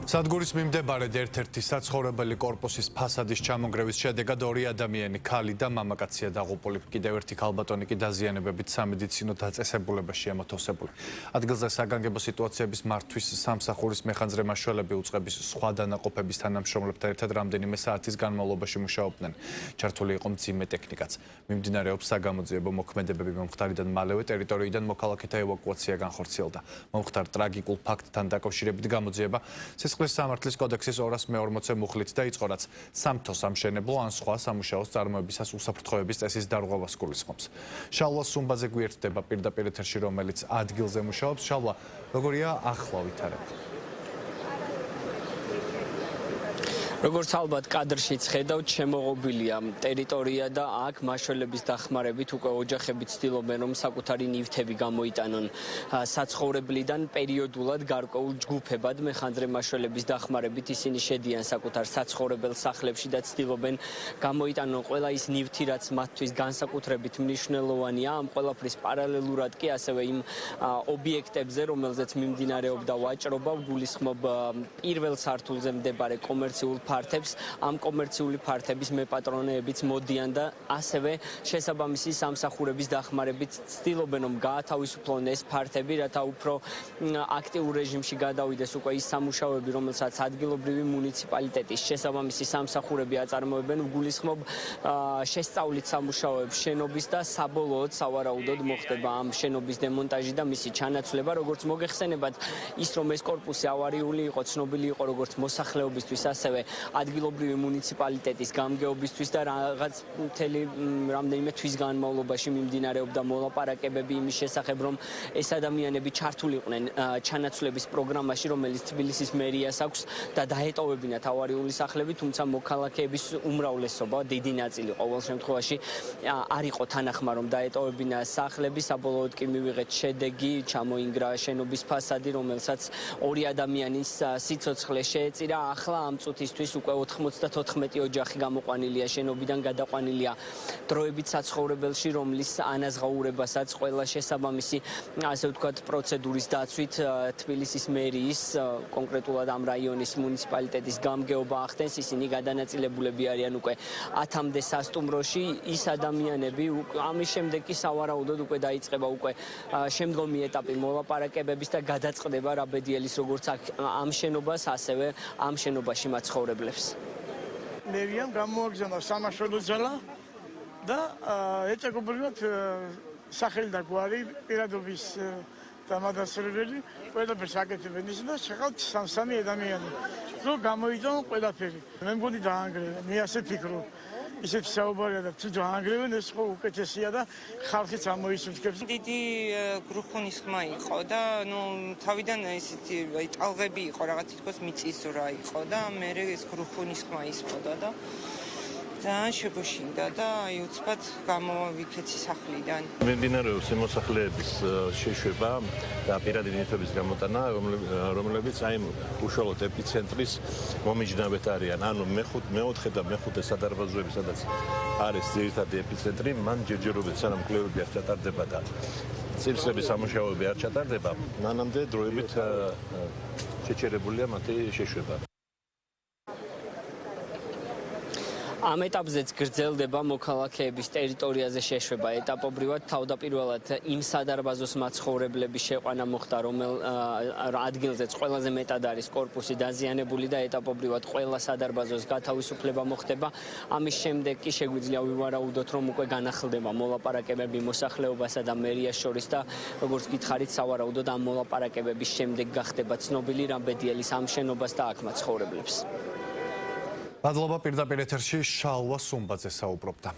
სადგურის მიმდებარედ ერთ-ერთი საცხოვრებელი კორპუსის ფასადის ჩამონგრევის შედეგად ორი ადამიანი, ქალი და მამაკაცია დაღუპული. კიდევ ერთი ქალბატონი კი დაზიანებებით სამედიცინო დაწესებულებაში ემოთავსებული. ადგილზე საგანგებო სიტუაციების მართვის სამსახურის მეხანძრე მაშველები უწყების სხვა დანაყოფების თანამშრომლებთან ერთად რამდენიმე საათის განმავლობაში მუშაობდნენ. ჩართული იყო მძიმე ტექნიკაც. მიმდინარეობს საგამოძიებო მოქმედებები, მომხდარიდან მალევე ტერიტორიიდან მოქალაქეთა ევაკუაცია განხორციელდა. მომხდარ ტრაგიკულ ფაქტთან დაკავშირებით გამოძიება სისხლის სამართლის კოდექსის 240 მუხლით დაიწყო, რაც სამთო სამშენებლო ან სხვა სამუშაოს წარმოებისას უსაფრთხოების წესის დარღვევას გულისხმობს. შალვა სუმბაძე გვერდდება პირდაპირ ეთერში, რომელიც ადგილზე მუშაობს. შალვა, როგორია ახლა ვითარება? როგორც ალბათ კადრშიც ხედავთ, შემოღობილია ტერიტორია და აქ მაშველების დახმარებით უკვე ოჯახები ცდილობენ, რომ საკუთარი ნივთები გამოიტანონ საცხოვრებლიდან პერიოდულად გარკვეულ ჯგუფებად. მეხანძრე მაშველების დახმარებით ისინი შედიან საკუთარ საცხოვრებელ სახლებში და ცდილობენ გამოიტანონ ყველა ის ნივთი, რაც მათთვის განსაკუთრებით მნიშვნელოვანია. ამ ყველაფრის პარალელურად კი ასევე იმ ობიექტებზე, რომელზეც მიმდინარეობდა ვაჭრობა, გულისხმობ პირველ სართულზე მდებარე კომერციულ ფართებს, ამ კომერციული ფართების მეპატრონეებიც მოდიან და ასევე შესაბამისი სამსახურების დახმარებით ცდილობენ, რომ გაათავისუფლონ ეს ფართები, რათა უფრო აქტიურ რეჟიმში გადავიდეს უკვე ის სამუშაოები, რომელსაც ადგილობრივი მუნიციპალიტეტის შესაბამისი სამსახურები აწარმოებენ. გულისხმობ შესწავლით სამუშაოებს შენობის და საბოლოოდ სავარაუდოდ მოხდება ამ შენობის დემონტაჟი და მისი ჩანაცვლება. როგორც მოგეხსენებათ, ის რომ ეს კორპუსი ავარიული იყო, ცნობილი იყო როგორც მოსახლეობისთვის, ასევე ადგილობრივი მუნიციპალიტეტის გამგეობისთვის და რაღაც მთელი რამდენიმე თვის განმავლობაში მიმდინარეობდა მოლაპარაკებები იმის შესახებ, რომ ეს ადამიანები ჩართულიყვნენ ჩანაცვლების პროგრამაში, რომელიც თბილისის მერიას აქვს და დაეტოვებინათ ავარიული სახლები, თუმცა მოქალაქეების უმრავლესობა, დიდი ნაწილი ყოველ შემთხვევაში არ იყო თანახმა, რომ დაეტოვებინა სახლები. საბოლოოდ კი მივიღეთ შედეგი, ჩამოინგრა შენობის ფასადი, რომელსაც ორი ადამიანის სიცოცხლე შეეწირა. ახლა ამ წუთისთვის უკვე 94 ოჯახი გამოყვანილია შენობიდან, გადაყვანილია დროებით საცხოვრებელში, რომლის ანაზღაურებასაც ყველა შესაბამისი, ასე ვთქვათ, პროცედურის დაცვით თბილისის მერიის, კონკრეტულად ამ რაიონის მუნიციპალიტეტის გამგეობა ახდენს. ისინი გადანაწილებულები არიან უკვე 10-მდე სასტუმროში. ის ადამიანები ამის შემდეგ კი სავარაუდოდ უკვე დაიწყება უკვე შემდგომი ეტაპი მოლაპარაკებების და გადაწყდება რაბედიელის როგორც ამ შენობას, ასევე ამ შენობაში მაცხოვრებლებს. მერიამ გამოაგზავნა სამაშველო ძალა და ეჭეგობრივად სახელი და გვარი პირადობის დამადასრებელი ყველაფერს აკეთებენ ისინი და შეყავთ სამსამი ადამიანი, რომ გამოიტანონ ყველაფერი. მე მგონი დაანგრევენ, მე ასე ვფიქრობ. ისეთი საუბარია და თუ დაანგრევენ, ეს ხო უკეთესია და ხალხიც ამოისურვებს. დიდი გრუპონის ხმა იყო და თავიდან ესეთი ტალღები იყო, რაღაც თითქოს მიწისძვრა იყო და მე ეს გრუპონის ხმა ისმოდა და ძალიან შეგოშინდა და უცბად გამოვიქეცი სახლიდან. მიმდინარეობს მოსახლეების შეშვება და პირადი ნივთების გამოტანა, რომლებიც აი უშუალოდ ეპიცენტრის მომიჯნავეთ არიან. ანუ მეოთხე და მეხუთე სადარბაზოები, სადაც არის ძირითადი ეპიცენტრი, მან ჯერჯერობით სანამ კვლევები არ ჩატარდება და წინსრების სამუშაოები არ ჩატარდება, მანამდე დროებით შეჩერებულია მათი შეშვება. ამ ეტაპზეც გრძელდება მოქალაქეების ტერიტორიაზე შეშვება. ეტაპობრივად თავდაპირველად იმ სადარბაზოს მაცხოვრებლების შეყვანა მოხდა, რომელ ადგილზეც ყველაზე მეტად არის კორპუსი დაზიანებული და ეტაპობრივად ყველა სადარბაზოს გათავისუფლება მოხდება. ამის შემდეგ კი შეგვიძლია ვივარაუდოთ, რომ უკვე განახლდება მოლაპარაკებები მოსახლეობასა და მერიას შორის და როგორც გითხარით, სავარაუდოდ ამ მოლაპარაკებების შემდეგ გახდება ცნობილი რაბედიელის ამ შენობას და აქ მაცხოვრებლებს. მადლობა, პირდაპირ ეთერში შალვა სუმბაძე საუბრობდა.